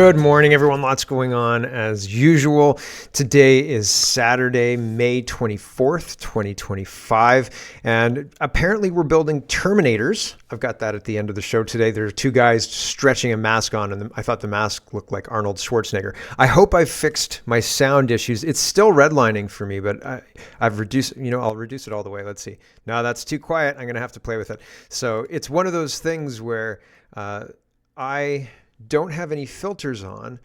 Good morning, everyone. Lots going on as usual. Today is Saturday, May 24th, 2025, and apparently we're building terminators. I've got that at the end of the show today. There are two guys stretching a mask on, and I thought the mask looked like Arnold Schwarzenegger. I hope I've fixed my sound issues. It's still redlining for me, but I've reduced, I'll reduce it all the way. Let's see. No, that's too quiet. I'm going to have to play with it. So it's one of those things where I don't have any filters on,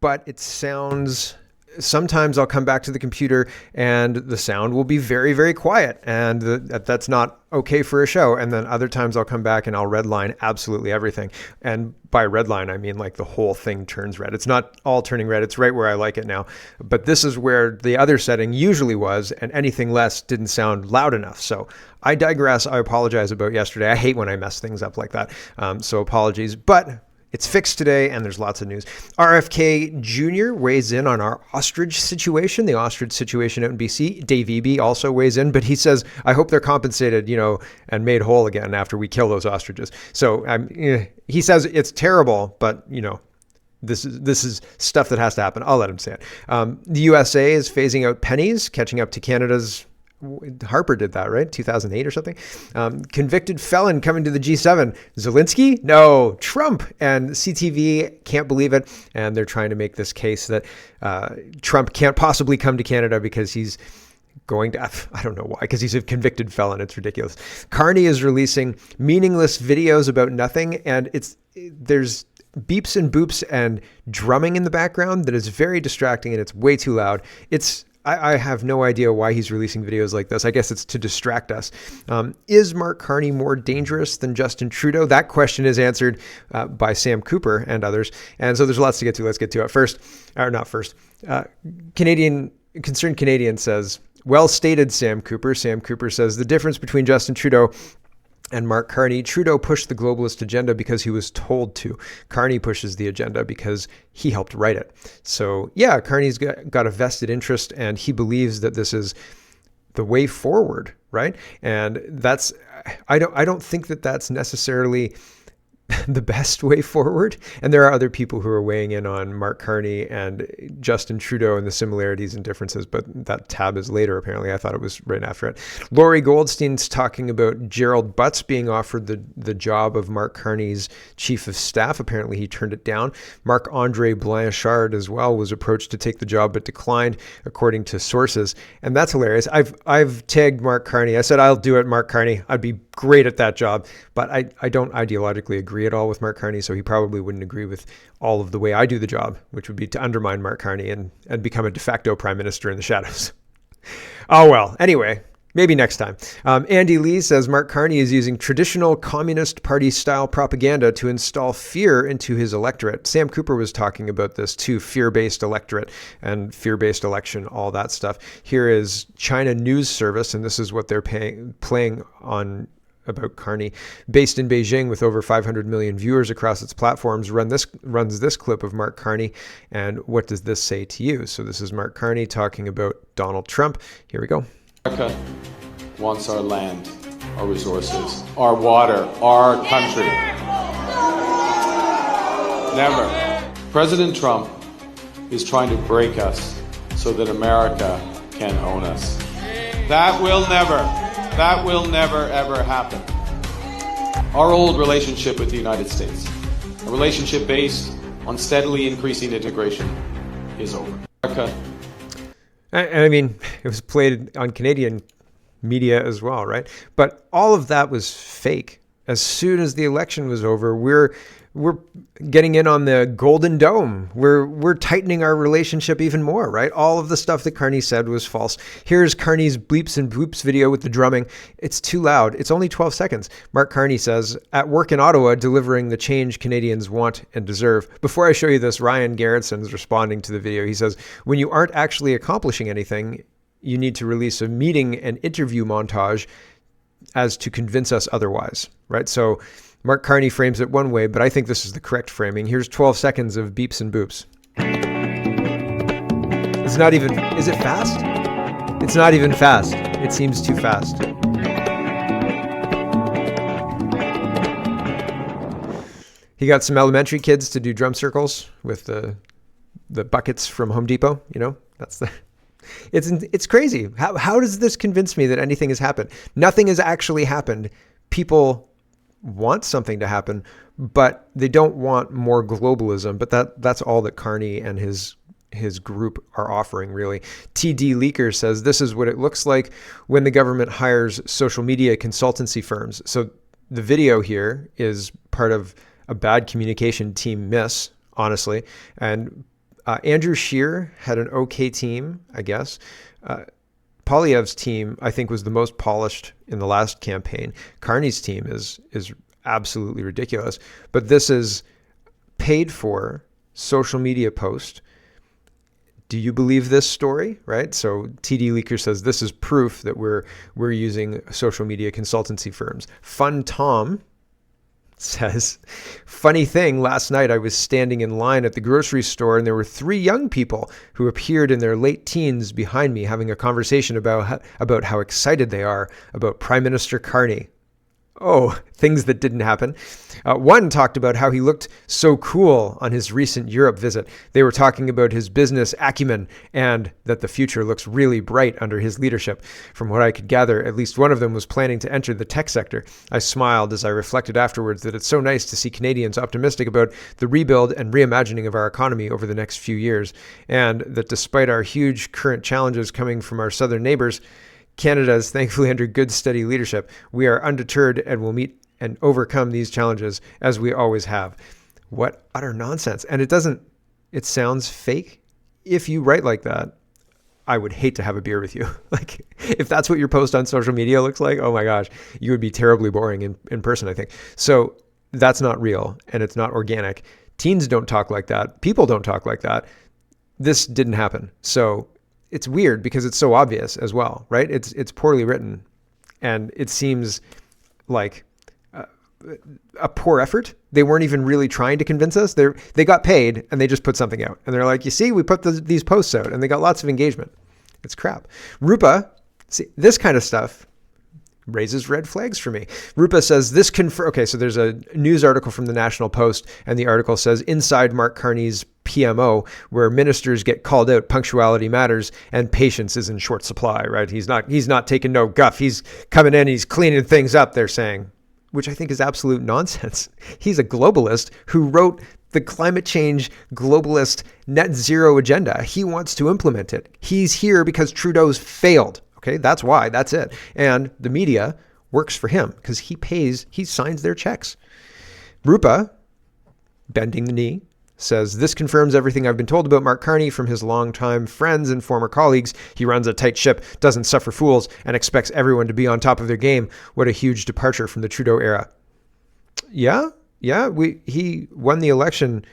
but it sounds, sometimes I'll come back to the computer and the sound will be very, very quiet, and that's not okay for a show. And then other times I'll come back and I'll redline absolutely everything. And by redline, I mean like the whole thing turns red. It's not all turning red. It's right where I like it now. But this is where the other setting usually was, and anything less didn't sound loud enough. So I digress. I apologize about yesterday. I hate when I mess things up like that. So apologies, but it's fixed today, and there's lots of news. RFK Jr. weighs in on our ostrich situation, the ostrich situation out in BC. Dave Eby also weighs in, but he says, I hope they're compensated, and made whole again after we kill those ostriches. So he says it's terrible, but, this is stuff that has to happen. I'll let him say it. The USA is phasing out pennies, catching up to Canada's. Harper did that, right? 2008 or something. Convicted felon coming to the G7. Zelensky? No, Trump. And CTV can't believe it. And they're trying to make this case that Trump can't possibly come to Canada because he's going to, I don't know why, because he's a convicted felon. It's ridiculous. Carney is releasing meaningless videos about nothing. And there's beeps and boops and drumming in the background that is very distracting, and it's way too loud. I have no idea why he's releasing videos like this. I guess it's to distract us. Is Mark Carney more dangerous than Justin Trudeau? That question is answered by Sam Cooper and others. And so there's lots to get to. Let's get to it. Concerned Canadian says, well stated, Sam Cooper. Sam Cooper says, the difference between Justin Trudeau and Mark Carney: Trudeau pushed the globalist agenda because he was told to. Carney pushes the agenda because he helped write it. So yeah, Carney's got a vested interest, and he believes that this is the way forward, right? And I don't think that that's necessarily the best way forward. And there are other people who are weighing in on Mark Carney and Justin Trudeau and the similarities and differences, but that tab is later, apparently. I thought it was right after it. Laurie Goldstein's talking about Gerald Butts being offered the job of Mark Carney's chief of staff. Apparently he turned it down. Marc-Andre Blanchard as well was approached to take the job, but declined, according to sources. And that's hilarious. I've tagged Mark Carney. I said, I'll do it, Mark Carney. I'd be great at that job, but I don't ideologically agree at all with Mark Carney, so he probably wouldn't agree with all of the way I do the job, which would be to undermine Mark Carney and become a de facto prime minister in the shadows. Oh well, anyway, maybe next time. Andy Lee says Mark Carney is using traditional Communist Party style propaganda to install fear into his electorate. Sam Cooper was talking about this too, fear-based electorate and fear-based election, all that stuff. Here is China News Service, and this is what they're playing on about Carney. Based in Beijing with over 500 million viewers across its platforms, runs this clip of Mark Carney. And what does this say to you? So this is Mark Carney talking about Donald Trump. Here we go. America wants our land, our resources, our water, our country. Never. President Trump is trying to break us so that America can own us. That will never, ever happen. Our old relationship with the United States, a relationship based on steadily increasing integration, is over. America. I mean, it was played on Canadian media as well, right? But all of that was fake. As soon as the election was over, we're getting in on the Golden Dome. We're tightening our relationship even more, right? All of the stuff that Carney said was false. Here's Carney's bleeps and boops video with the drumming. It's too loud. It's only 12 seconds. Mark Carney says, at work in Ottawa, delivering the change Canadians want and deserve. Before I show you this, Ryan Garretson is responding to the video. He says, when you aren't actually accomplishing anything, you need to release a meeting and interview montage as to convince us otherwise, right? So Mark Carney frames it one way, but I think this is the correct framing. Here's 12 seconds of beeps and boops. It's not even, is it fast? It's not even fast. It seems too fast. He got some elementary kids to do drum circles with the buckets from Home Depot. It's crazy. How does this convince me that anything has happened? Nothing has actually happened. People want something to happen, but they don't want more globalism. But that's all that Carney and his group are offering, really. TD Leaker says this is what it looks like when the government hires social media consultancy firms. So the video here is part of a bad communication team miss, honestly. And Andrew Scheer had an okay team, I guess. Poilievre's team, I think, was the most polished in the last campaign. Carney's team is absolutely ridiculous. But this is paid for social media post. Do you believe this story? Right? So TD Leaker says this is proof that we're using social media consultancy firms. Fun Tom says, funny thing, last night I was standing in line at the grocery store and there were 3 young people who appeared in their late teens behind me having a conversation about how excited they are about Prime Minister Carney. Oh, things that didn't happen. One talked about how he looked so cool on his recent Europe visit. They were talking about his business acumen and that the future looks really bright under his leadership. From what I could gather, at least one of them was planning to enter the tech sector. I smiled as I reflected afterwards that it's so nice to see Canadians optimistic about the rebuild and reimagining of our economy over the next few years, and that despite our huge current challenges coming from our southern neighbors, Canada is thankfully under good, steady leadership. We are undeterred and will meet and overcome these challenges as we always have. What utter nonsense. And it sounds fake. If you write like that, I would hate to have a beer with you. Like, if that's what your post on social media looks like, oh my gosh, you would be terribly boring in person, I think. So that's not real and it's not organic. Teens don't talk like that. People don't talk like that. This didn't happen. So it's weird because it's so obvious as well, right? It's poorly written, and it seems like a poor effort. They weren't even really trying to convince us. They got paid and they just put something out, and they're like, you see, we put these posts out, and they got lots of engagement. It's crap. Rupa, see, this kind of stuff raises red flags for me. Rupa says this okay, so there's a news article from the National Post, and the article says inside Mark Carney's PMO, where ministers get called out, punctuality matters and patience is in short supply, right? He's not taking no guff. He's coming in, he's cleaning things up, they're saying, which I think is absolute nonsense. He's a globalist who wrote the climate change globalist net zero agenda. He wants to implement it. He's here because Trudeau's failed. Okay, that's why, that's it. And the media works for him because he signs their checks. Rupa, bending the knee, says, this confirms everything I've been told about Mark Carney from his longtime friends and former colleagues. He runs a tight ship, doesn't suffer fools, and expects everyone to be on top of their game. What a huge departure from the Trudeau era. Yeah, he won the election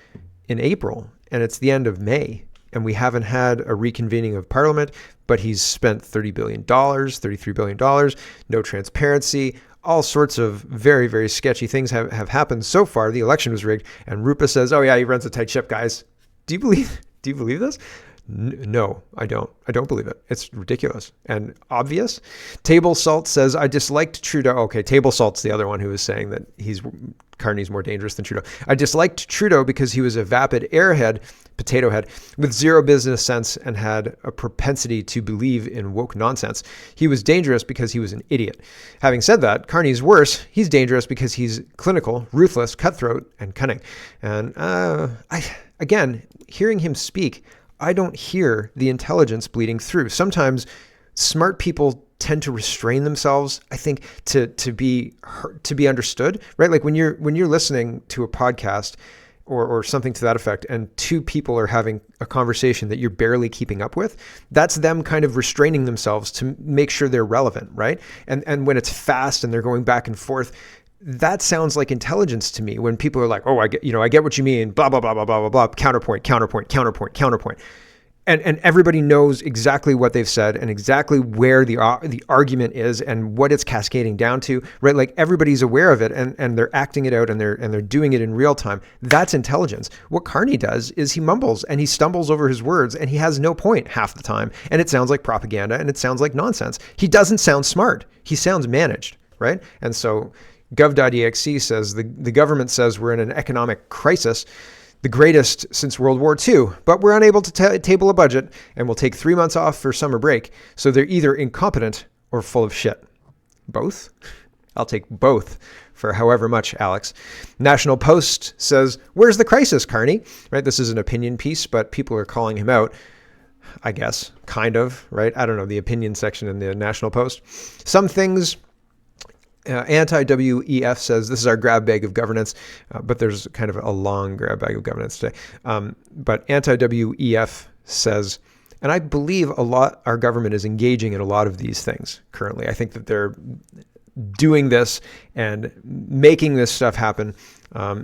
in April, and it's the end of May, and we haven't had a reconvening of Parliament, but he's spent $30 billion, $33 billion, no transparency. All sorts of very, very sketchy things have happened so far. The election was rigged, and Rupa says, oh yeah, he runs a tight ship, guys. Do you believe this? No, I don't. I don't believe it. It's ridiculous and obvious. Table Salt says, I disliked Trudeau. Okay, Table Salt's the other one who was saying that Carney's more dangerous than Trudeau. I disliked Trudeau because he was a vapid airhead, potato head, with zero business sense and had a propensity to believe in woke nonsense. He was dangerous because he was an idiot. Having said that, Carney's worse. He's dangerous because he's clinical, ruthless, cutthroat, and cunning. And again, hearing him speak, I don't hear the intelligence bleeding through. Sometimes smart people tend to restrain themselves, I think, to be understood, right? Like when you're listening to a podcast or something to that effect, and 2 people are having a conversation that you're barely keeping up with, that's them kind of restraining themselves to make sure they're relevant, right? And when it's fast and they're going back and forth, that sounds like intelligence to me. When people are like, oh, I get what you mean, blah, blah, blah, blah, blah, blah, blah, counterpoint. And everybody knows exactly what they've said and exactly where the argument is and what it's cascading down to, right? Like everybody's aware of it and they're acting it out and they're doing it in real time. That's intelligence. What Carney does is he mumbles and he stumbles over his words and he has no point half the time. And it sounds like propaganda and it sounds like nonsense. He doesn't sound smart. He sounds managed, right? And so Gov.exe says the government says we're in an economic crisis, the greatest since World War II, but we're unable to table a budget and will take 3 months off for summer break. So they're either incompetent or full of shit. Both? I'll take both for however much, Alex. National Post says, where's the crisis, Carney? Right? This is an opinion piece, but people are calling him out. I guess, kind of, right? I don't know, the opinion section in the National Post. Some things, anti-WEF says, this is our grab bag of governance, but there's kind of a long grab bag of governance today. But anti-WEF says, and I believe our government is engaging in a lot of these things currently. I think that they're doing this and making this stuff happen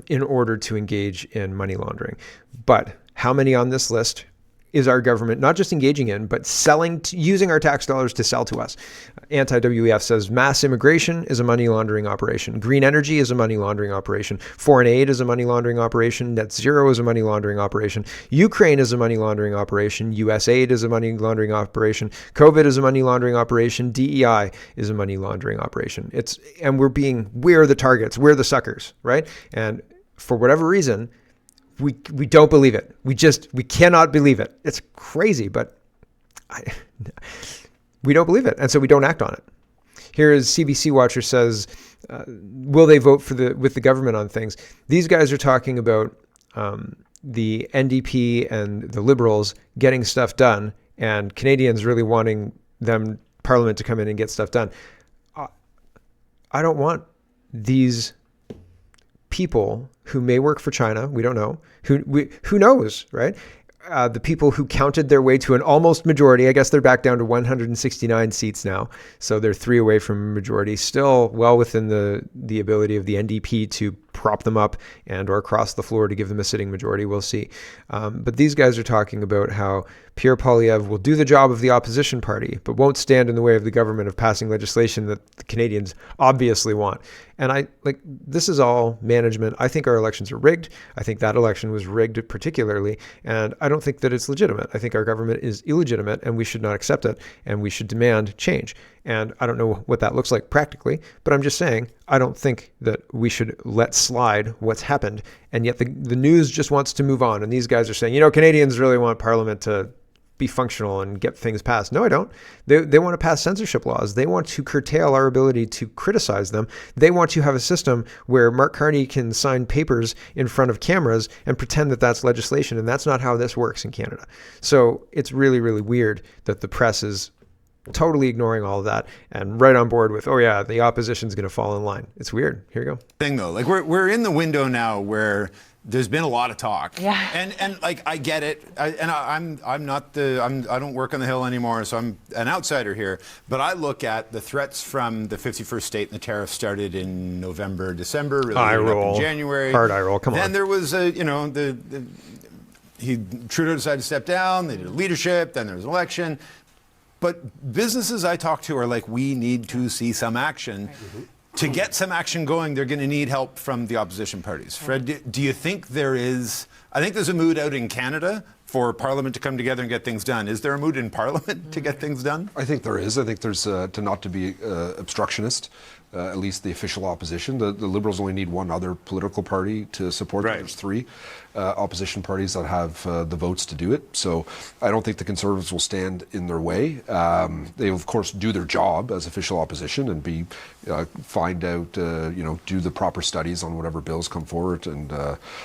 in order to engage in money laundering. But how many on this list is our government not just engaging in, but using our tax dollars to sell to us? Anti-WEF says mass immigration is a money laundering operation. Green energy is a money laundering operation. Foreign aid is a money laundering operation. Net zero is a money laundering operation. Ukraine is a money laundering operation. US aid is a money laundering operation. COVID is a money laundering operation. DEI is a money laundering operation. And we're the targets. We're the suckers, right? And for whatever reason, we don't believe it. We cannot believe it. It's crazy, but we don't believe it. And so we don't act on it. Here is CBC Watcher says, will they vote with the government on things? These guys are talking about the NDP and the Liberals getting stuff done and Canadians really wanting Parliament to come in and get stuff done. I don't want these people who may work for China, we don't know, who knows, right? The people who counted their way to an almost majority, I guess they're back down to 169 seats now. So they're 3 away from a majority, still well within the ability of the NDP to prop them up or cross the floor to give them a sitting majority. We'll see. But these guys are talking about how Pierre Poilievre will do the job of the opposition party, but won't stand in the way of the government of passing legislation that the Canadians obviously want. And this is all management. I think our elections are rigged. I think that election was rigged particularly. And I don't think that it's legitimate. I think our government is illegitimate and we should not accept it and we should demand change. And I don't know what that looks like practically, but I'm just saying, I don't think that we should let slide what's happened. And yet the news just wants to move on. And these guys are saying, Canadians really want Parliament to be functional and get things passed. No, I don't. They want to pass censorship laws. They want to curtail our ability to criticize them. They want to have a system where Mark Carney can sign papers in front of cameras and pretend that that's legislation. And that's not how this works in Canada. So it's really, really weird that the press is totally ignoring all of that and right on board with, oh yeah, the opposition's going to fall in line. It's weird. Here you go. Thing though, we're in the window now where there's been a lot of talk. Yeah. And I get it. I don't work on the Hill anymore, so I'm an outsider here. But I look at the threats from the 51st state, and the tariffs started in November, December, really eye roll. Up in January. Hard eye roll. Come on. Then there was Trudeau decided to step down. They did leadership. Then there was an election. But businesses I talk to are like, we need to see some action. Mm-hmm. To get some action going, they're going to need help from the opposition parties. Fred, do you think I think there's a mood out in Canada for Parliament to come together and get things done. Is there a mood in Parliament to get things done? I think there is. I think there's not to be obstructionist. At least the official opposition. The Liberals only need one other political party to support them. There's three opposition parties that have the votes to do it. So I don't think the Conservatives will stand in their way. They, of course, do their job as official opposition and find out, do the proper studies on whatever bills come forward and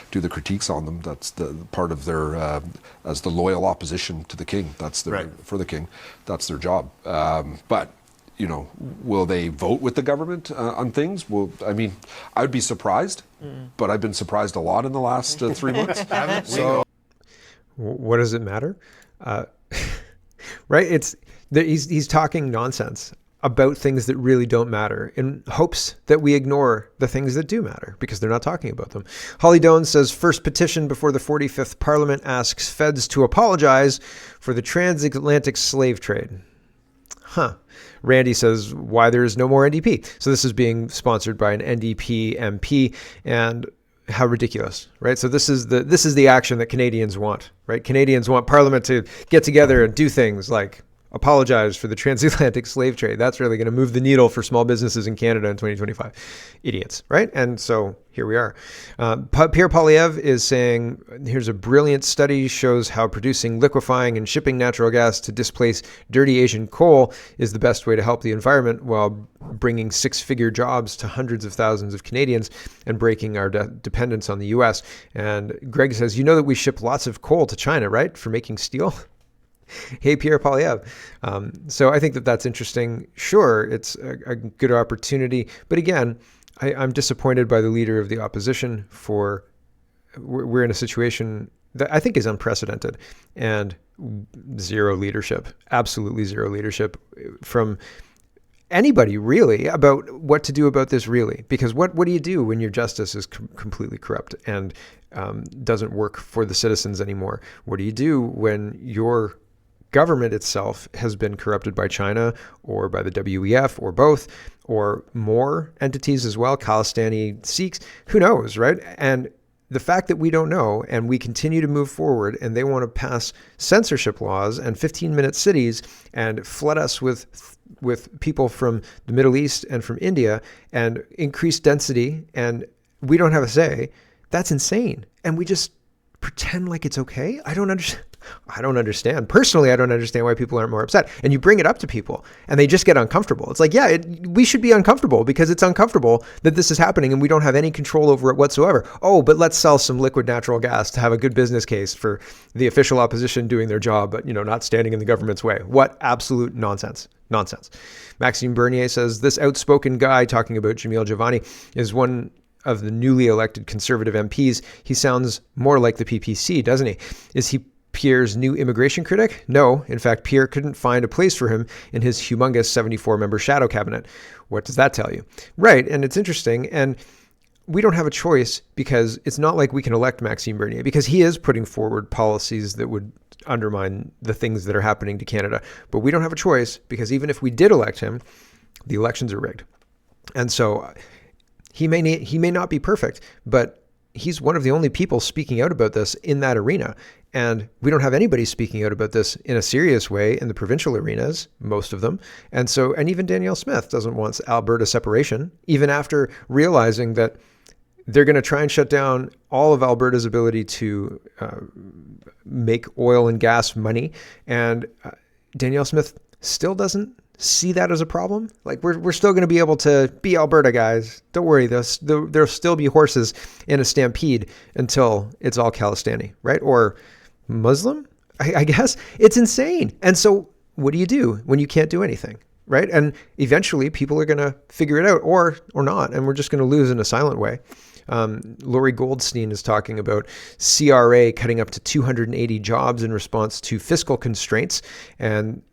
do the critiques on them. That's the part of their, as the loyal opposition to the King. That's for the King. That's their job. But will they vote with the government on things? Well, I mean, I would be surprised, but I've been surprised a lot in the last 3 months. So, what does it matter? Right? He's talking nonsense about things that really don't matter in hopes that we ignore the things that do matter because they're not talking about them. Holly Doan says, first petition before the 45th Parliament asks feds to apologize for the transatlantic slave trade. Huh. Randy says, why there is no more NDP. So this is being sponsored by an NDP MP, and how ridiculous, right? So this is the action that Canadians want, right? Canadians want Parliament to get together and do things like apologize for the transatlantic slave trade. That's really going to move the needle for small businesses in Canada in 2025. Idiots, right? And so here we are. Pierre Poilievre is saying, here's a brilliant study shows how producing, liquefying, and shipping natural gas to displace dirty Asian coal is the best way to help the environment while bringing six-figure jobs to hundreds of thousands of Canadians and breaking our dependence on the U.S. And Greg says, you know that we ship lots of coal to China, right, for making steel? Hey, Pierre Poilievre. So I think that that's interesting. Sure, it's a good opportunity. But again, I'm disappointed by the leader of the opposition for we're in a situation that I think is unprecedented and zero leadership, absolutely zero leadership from anybody really about what to do about this really. Because what do you do when your justice is completely corrupt and doesn't work for the citizens anymore? What do you do when your government itself has been corrupted by China or by the WEF or both or more entities as well, Khalistani Sikhs, who knows, right? And the fact that we don't know and we continue to move forward and they want to pass censorship laws and 15-minute cities and flood us with people from the Middle East and from India and increase density and we don't have a say, that's insane. And we just pretend like it's okay? I don't understand. Personally, I don't understand why people aren't more upset. And you bring it up to people and they just get uncomfortable. It's like, yeah, we should be uncomfortable because it's uncomfortable that this is happening and we don't have any control over it whatsoever. Oh, but let's sell some liquid natural gas to have a good business case for the official opposition doing their job, but not standing in the government's way. What absolute nonsense. Nonsense. Maxime Bernier says this outspoken guy talking about Jamil Javani is one of the newly elected Conservative MPs. He sounds more like the PPC, doesn't he? Is he Pierre's new immigration critic? No. In fact, Pierre couldn't find a place for him in his humongous 74-member shadow cabinet. What does that tell you? Right. And it's interesting. And we don't have a choice because it's not like we can elect Maxime Bernier because he is putting forward policies that would undermine the things that are happening to Canada. But we don't have a choice because even if we did elect him, the elections are rigged. And so he may not be perfect, but he's one of the only people speaking out about this in that arena. And we don't have anybody speaking out about this in a serious way in the provincial arenas, most of them. And even Danielle Smith doesn't want Alberta separation, even after realizing that they're going to try and shut down all of Alberta's ability to make oil and gas money. And Danielle Smith still doesn't see that as a problem. Like we're still going to be able to be Alberta guys. Don't worry, there'll still be horses in a stampede until it's all Khalistani, right? Or Muslim, I guess. It's insane. And so what do you do when you can't do anything, right? And eventually people are going to figure it out or not. And we're just going to lose in a silent way. Lori Goldstein is talking about CRA cutting up to 280 jobs in response to fiscal constraints. And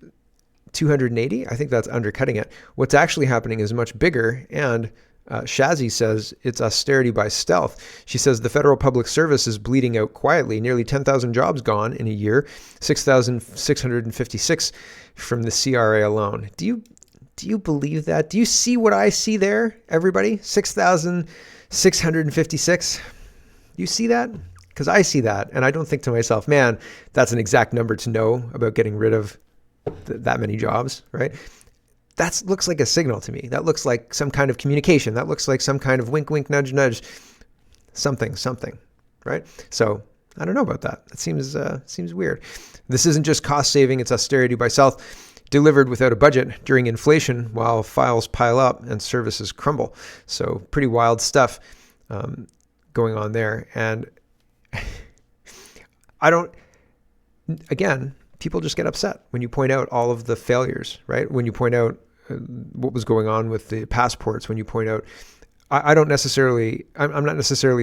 280, I think that's undercutting it. What's actually happening is much bigger. And Shazzy says it's austerity by stealth. She says the federal public service is bleeding out quietly. Nearly 10,000 jobs gone in a year, 6,656 from the CRA alone. Do you believe that? Do you see what I see there, everybody? 6,656. You see that? Because I see that, and I don't think to myself, man, that's an exact number to know about getting rid of that many jobs, right? That looks like a signal to me. That looks like some kind of communication. That looks like some kind of wink, wink, nudge, nudge, something, right? So I don't know about that. That seems weird. This isn't just cost saving. It's austerity by stealth, delivered without a budget during inflation while files pile up and services crumble. So pretty wild stuff going on there. And people just get upset when you point out all of the failures, right? When you point out what was going on with the passports, when you point out, I'm not necessarily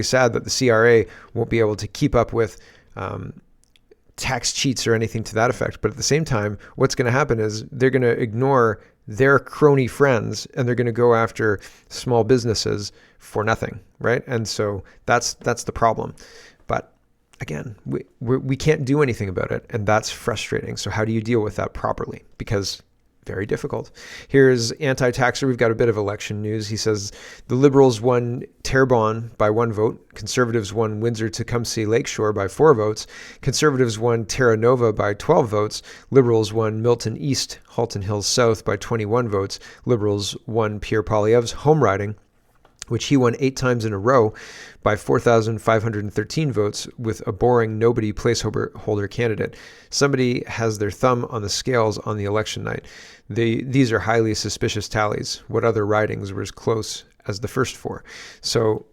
sad that the CRA won't be able to keep up with tax cheats or anything to that effect. But at the same time, what's going to happen is they're going to ignore their crony friends and they're going to go after small businesses for nothing, right? And so that's the problem. But again, we can't do anything about it, and that's frustrating. So how do you deal with that properly? Because very difficult. Here's anti-taxer. We've got a bit of election news. He says the Liberals won Terrebonne by 1 vote. Conservatives won Windsor-Tecumseh Lakeshore by 4 votes. Conservatives won Terra Nova by 12 votes. Liberals won Milton East, Halton Hills South by 21 votes. Liberals won Pierre Poilievre's home riding, which he won 8 times in a row, by 4,513 votes with a boring nobody placeholder candidate. Somebody has their thumb on the scales on the election night. These are highly suspicious tallies. What other ridings were as close as the first 4? So,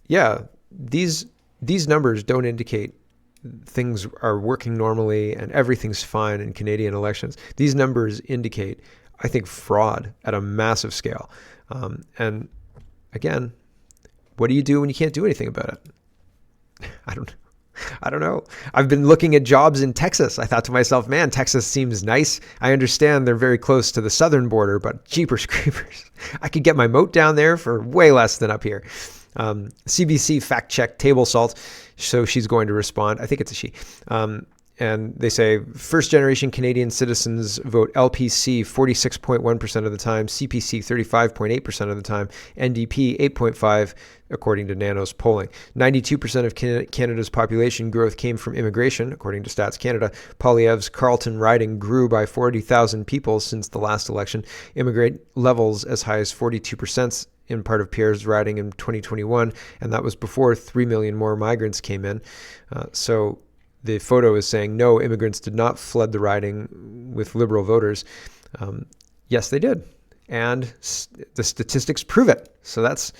yeah, these numbers don't indicate things are working normally and everything's fine in Canadian elections. These numbers indicate, I think, fraud at a massive scale. And again, what do you do when you can't do anything about it? I don't know. I've been looking at jobs in Texas. I thought to myself, man, Texas seems nice. I understand they're very close to the southern border, but jeepers creepers. I could get my moat down there for way less than up here. CBC fact check table salt. So she's going to respond. I think it's a she. And they say first generation Canadian citizens vote LPC 46.1% of the time, CPC 35.8% of the time, NDP 8.5%, according to Nanos polling. 92% of Canada's population growth came from immigration, according to Stats Canada. Poilievre's Carleton riding grew by 40,000 people since the last election. Immigrant levels as high as 42% in part of Pierre's riding in 2021, and that was before 3 million more migrants came in. So the photo is saying, no, immigrants did not flood the riding with Liberal voters. Yes, they did. And the statistics prove it. So that's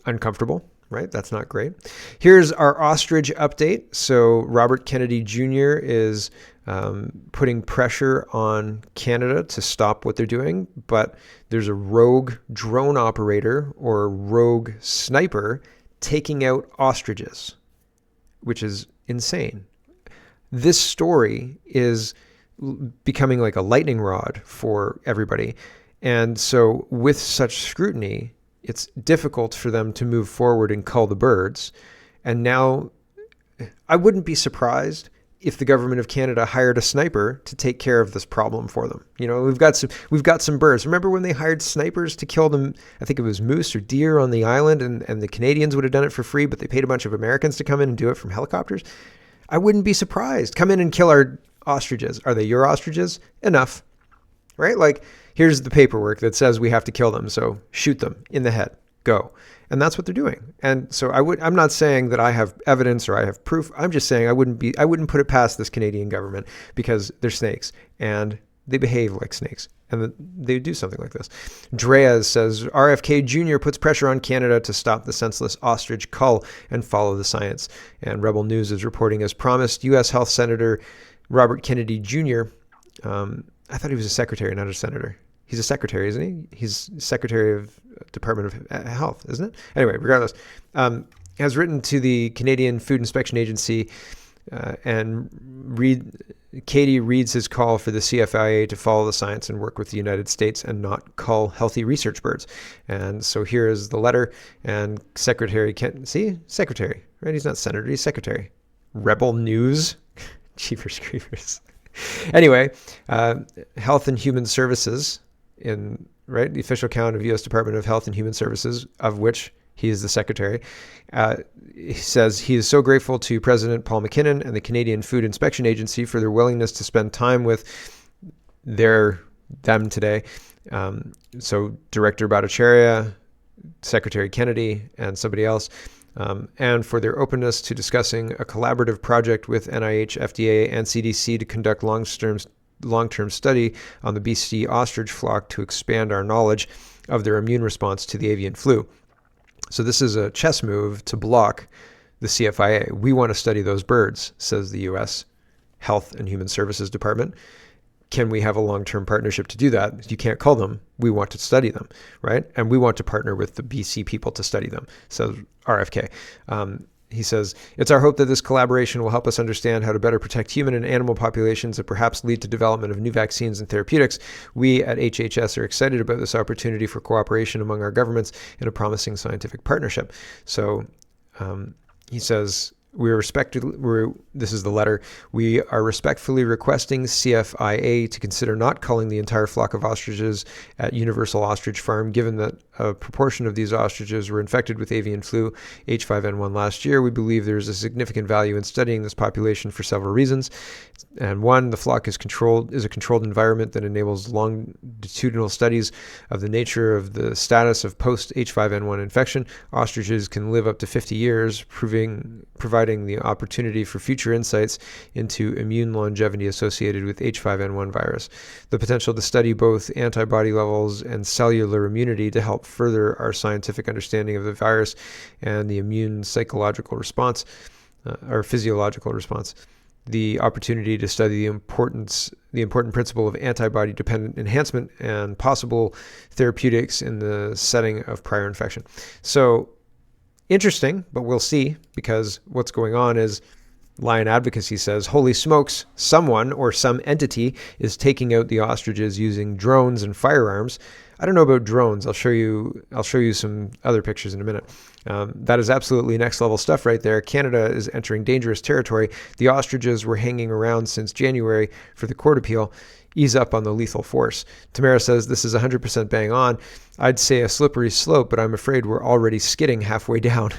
uncomfortable, right? That's not great. Here's our Ostrich update. So Robert Kennedy Jr. is putting pressure on Canada to stop what they're doing, but there's a rogue drone operator or a rogue sniper taking out ostriches, which is insane. This story is becoming like a lightning rod for everybody. And so with such scrutiny, it's difficult for them to move forward and cull the birds. And now I wouldn't be surprised if the government of Canada hired a sniper to take care of this problem for them. You know, we've got some birds. Remember when they hired snipers to kill them? I think it was moose or deer on the island, and the Canadians would have done it for free, but they paid a bunch of Americans to come in and do it from helicopters. I wouldn't be surprised. Come in and kill our ostriches. Are they your ostriches? Enough, right? Like, here's the paperwork that says we have to kill them. So shoot them in the head. Go. And that's what they're doing. And so I'm not saying that I have evidence or I have proof. I'm just saying I wouldn't put it past this Canadian government because they're snakes and they behave like snakes and they do something like this. Dreas says RFK Jr. puts pressure on Canada to stop the senseless ostrich cull and follow the science. And Rebel News is reporting, as promised, U.S. Health Senator Robert Kennedy Jr. I thought he was a secretary, not a senator. He's a secretary, isn't he? He's Secretary of Department of Health, isn't it? Anyway, regardless, has written to the Canadian Food Inspection Agency Katie reads his call for the CFIA to follow the science and work with the United States and not cull healthy research birds. And so here is the letter, and Secretary Secretary, right? He's not senator, he's secretary. Rebel News, Jeepers Creepers. Anyway, Health and Human Services, the official count of U.S. Department of Health and Human Services, of which he is the secretary, he says he is so grateful to President Paul McKinnon and the Canadian Food Inspection Agency for their willingness to spend time with them today. So Director Bhattacharya, Secretary Kennedy, and somebody else, and for their openness to discussing a collaborative project with NIH, FDA, and CDC to conduct long-term study on the BC ostrich flock to expand our knowledge of their immune response to the avian flu. So this is a chess move to block the CFIA. We want to study those birds, says the U.S. Health and Human Services Department. Can we have a long-term partnership to do that? You can't call them. We want to study them, right? And we want to partner with the BC people to study them, says RFK. He says, it's our hope that this collaboration will help us understand how to better protect human and animal populations and perhaps lead to development of new vaccines and therapeutics. We at HHS are excited about this opportunity for cooperation among our governments in a promising scientific partnership. So he says, This is the letter. We are respectfully requesting CFIA to consider not culling the entire flock of ostriches at Universal Ostrich Farm, given that a proportion of these ostriches were infected with avian flu H5N1 last year. We believe there is a significant value in studying this population for several reasons. And one, the flock is a controlled environment that enables longitudinal studies of the nature of the status of post H5N1 infection. Ostriches can live up to 50 years, providing the opportunity for future insights into immune longevity associated with H5N1 virus. The potential to study both antibody levels and cellular immunity to help further our scientific understanding of the virus and the immune psychological response or physiological response. The opportunity to study the important principle of antibody-dependent enhancement and possible therapeutics in the setting of prior infection. So, interesting, but we'll see, because what's going on is Lion Advocacy says, holy smokes, someone or some entity is taking out the ostriches using drones and firearms. I don't know about drones. I'll show you some other pictures in a minute. That is absolutely next level stuff right there. Canada is entering dangerous territory. The ostriches were hanging around since January for the court appeal. Ease up on the lethal force. Tamara says this is 100% bang on. I'd say a slippery slope, but I'm afraid we're already skidding halfway down.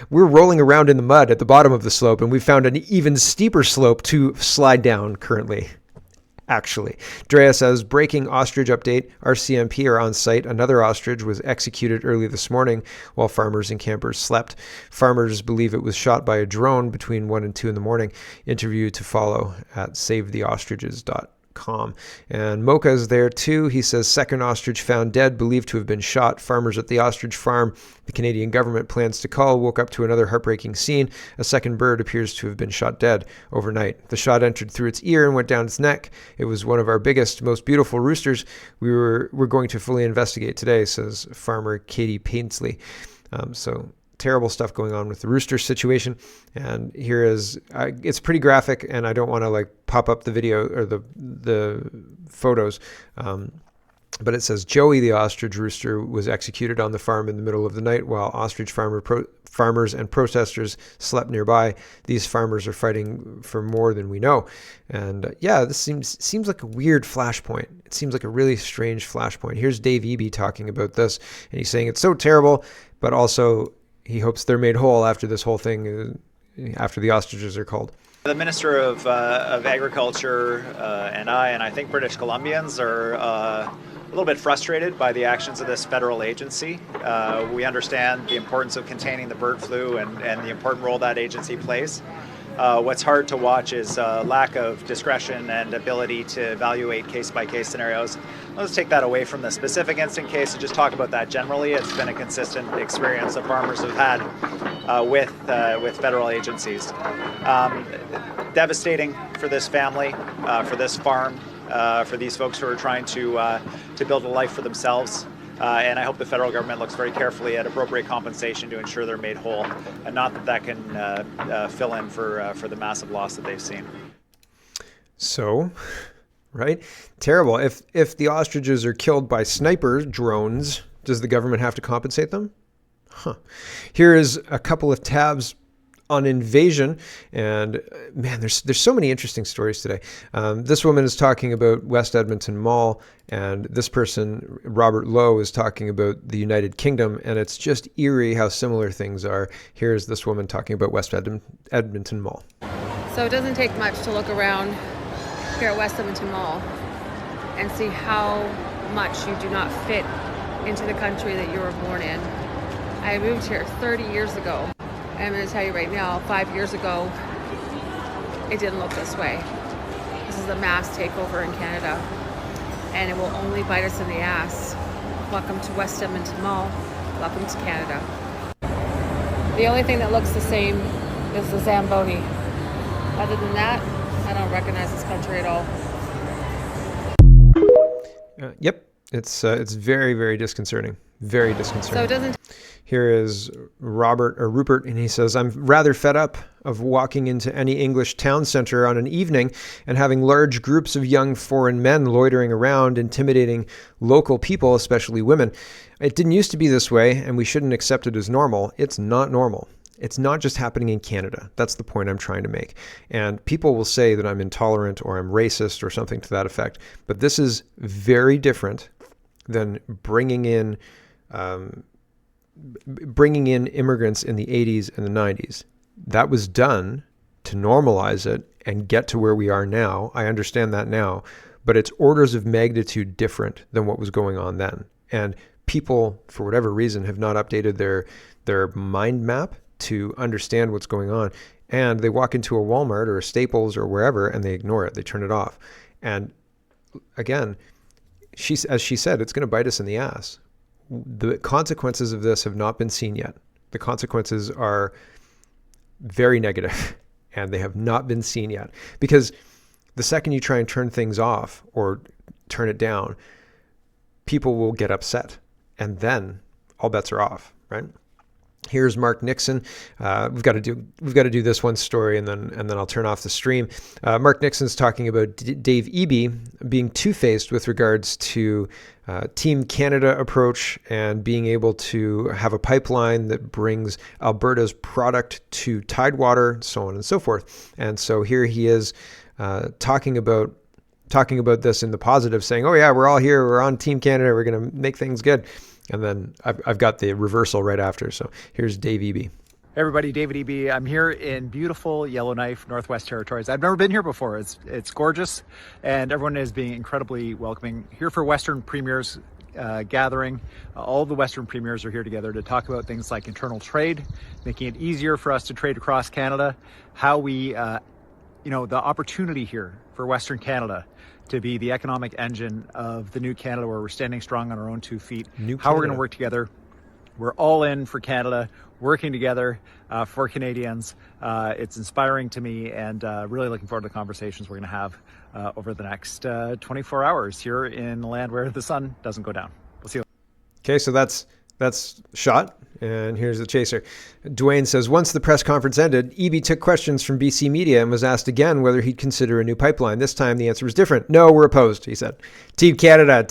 We're rolling around in the mud at the bottom of the slope, and we've found an even steeper slope to slide down currently. Actually, Drea says, breaking ostrich update. Our CMP are on site. Another ostrich was executed early this morning while farmers and campers slept. Farmers believe it was shot by a drone between 1 and 2 in the morning. Interview to follow at savetheostriches.com. And Mocha's there too. He says, second ostrich found dead, believed to have been shot. Farmers at the ostrich farm the Canadian government plans to cull woke up to another heartbreaking scene. A second bird appears to have been shot dead overnight. The shot entered through its ear and went down its neck. It was one of our biggest, most beautiful roosters. We're going to fully investigate today, says farmer Katie Painsley. So terrible stuff going on with the rooster situation. And here is, it's pretty graphic, and I don't want to pop up the video or the photos. But it says Joey the ostrich rooster was executed on the farm in the middle of the night while ostrich farmers and protesters slept nearby. These farmers are fighting for more than we know. And this seems like a weird flashpoint. It seems like a really strange flashpoint. Here's Dave Eby talking about this, and he's saying it's so terrible, but also he hopes they're made whole after this whole thing, after the ostriches are culled. The Minister of Agriculture and I think British Columbians are a little bit frustrated by the actions of this federal agency. We understand the importance of containing the bird flu and the important role that agency plays. What's hard to watch is lack of discretion and ability to evaluate case-by-case scenarios. Let's take that away from the specific instant case and just talk about that generally. It's been a consistent experience that farmers have had with federal agencies. Devastating for this family, for this farm, for these folks who are trying to build a life for themselves. And I hope the federal government looks very carefully at appropriate compensation to ensure they're made whole, and not that can fill in for the massive loss that they've seen. So, right? Terrible. If the ostriches are killed by sniper drones, does the government have to compensate them? Here is a couple of tabs on invasion, and man, there's so many interesting stories today. This woman is talking about West Edmonton Mall, and this person, Robert Lowe, is talking about the United Kingdom, and it's just eerie how similar things are. Here's this woman talking about West Edmonton Mall. So it doesn't take much to look around here at West Edmonton Mall and see how much you do not fit into the country that you were born in. I moved here 30 years ago. I'm going to tell you right now, 5 years ago, it didn't look this way. This is a mass takeover in Canada, and it will only bite us in the ass. Welcome to West Edmonton Mall. Welcome to Canada. The only thing that looks the same is the Zamboni. Other than that, I don't recognize this country at all. Yep, it's very, very disconcerting. Very disconcerting. So it doesn't. Here is Rupert, and he says, I'm rather fed up of walking into any English town center on an evening and having large groups of young foreign men loitering around, intimidating local people, especially women. It didn't used to be this way, and we shouldn't accept it as normal. It's not normal. It's not just happening in Canada. That's the point I'm trying to make. And people will say that I'm intolerant or I'm racist or something to that effect. But this is very different than bringing in immigrants in the 80s and the 90s. That was done to normalize it and get to where we are now. I understand that now, but it's orders of magnitude different than what was going on then. And people, for whatever reason, have not updated their mind map to understand what's going on. And they walk into a Walmart or a Staples or wherever and they ignore it. They turn it off. And again, as she said, it's going to bite us in the ass. The consequences of this have not been seen yet. The consequences are very negative and they have not been seen yet. Because the second you try and turn things off or turn it down, people will get upset. And then all bets are off, right? Here's Mark Nixon. We've got to do this one story, and then I'll turn off the stream. Mark Nixon's talking about Dave Eby being two-faced with regards to Team Canada approach and being able to have a pipeline that brings Alberta's product to Tidewater, so on and so forth. And so here he is talking about this in the positive, saying, "Oh yeah, we're all here. We're on Team Canada. We're going to make things good." And then I've got the reversal right after. So here's Dave Eby. Hey everybody, David Eby. I'm here in beautiful Yellowknife, Northwest Territories. I've never been here before. It's gorgeous, and everyone is being incredibly welcoming. Here for Western Premiers gathering. All the Western Premiers are here together to talk about things like internal trade, making it easier for us to trade across Canada, how we, the opportunity here for Western Canada to be the economic engine of the new Canada where we're standing strong on our own 2 feet, how we're going to work together. We're all in for Canada, working together for Canadians. It's inspiring to me, and really looking forward to the conversations we're going to have over the next 24 hours here in the land where the sun doesn't go down. We'll see you. Okay, so that's shot, and here's the chaser. Dwayne says, once the press conference ended, Eby took questions from BC media and was asked again whether he'd consider a new pipeline. This time the answer was different. No, we're opposed, he said. Team Canada,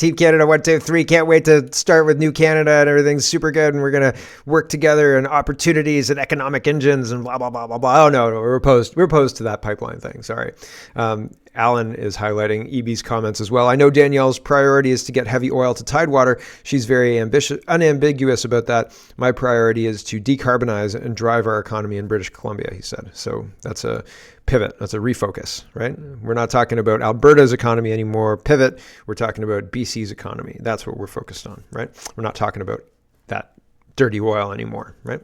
1, 2, 3, can't wait to start with New Canada and everything's super good and we're going to work together and opportunities and economic engines and blah, blah, blah, blah, blah. Oh, no, we're opposed. We're opposed to that pipeline thing. Sorry. Alan is highlighting Eby's comments as well. I know Danielle's priority is to get heavy oil to Tidewater. She's very unambiguous about that. My priority is to decarbonize and drive our economy in British Columbia, he said. So that's a pivot. That's a refocus, right? We're not talking about Alberta's economy anymore. Pivot. We're talking about BC's economy. That's what we're focused on, right? We're not talking about that dirty oil anymore, right?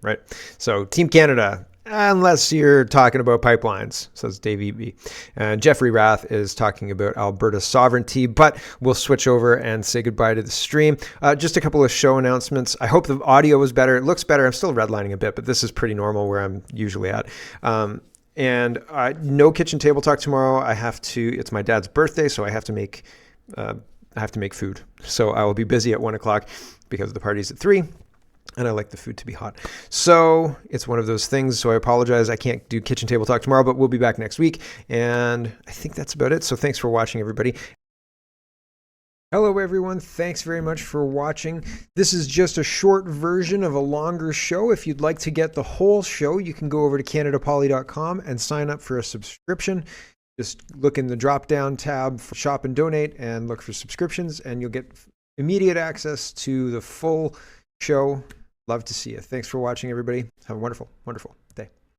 Right. So Team Canada, unless you're talking about pipelines, says Dave Eby. And Jeffrey Rath is talking about Alberta sovereignty, but we'll switch over and say goodbye to the stream. Just a couple of show announcements. I hope the audio was better. It looks better. I'm still redlining a bit, but this is pretty normal where I'm usually at. And no kitchen table talk tomorrow. It's my dad's birthday, so I have to make food. So I will be busy at 1:00 because the party's at 3. And I like the food to be hot. So it's one of those things. So I apologize. I can't do kitchen table talk tomorrow, but we'll be back next week. And I think that's about it. So thanks for watching, everybody. Hello, everyone. Thanks very much for watching. This is just a short version of a longer show. If you'd like to get the whole show, you can go over to CanadaPoly.com and sign up for a subscription. Just look in the drop-down tab for Shop and Donate and look for subscriptions, and you'll get immediate access to the full show. Love to see you. Thanks for watching, everybody. Have a wonderful, wonderful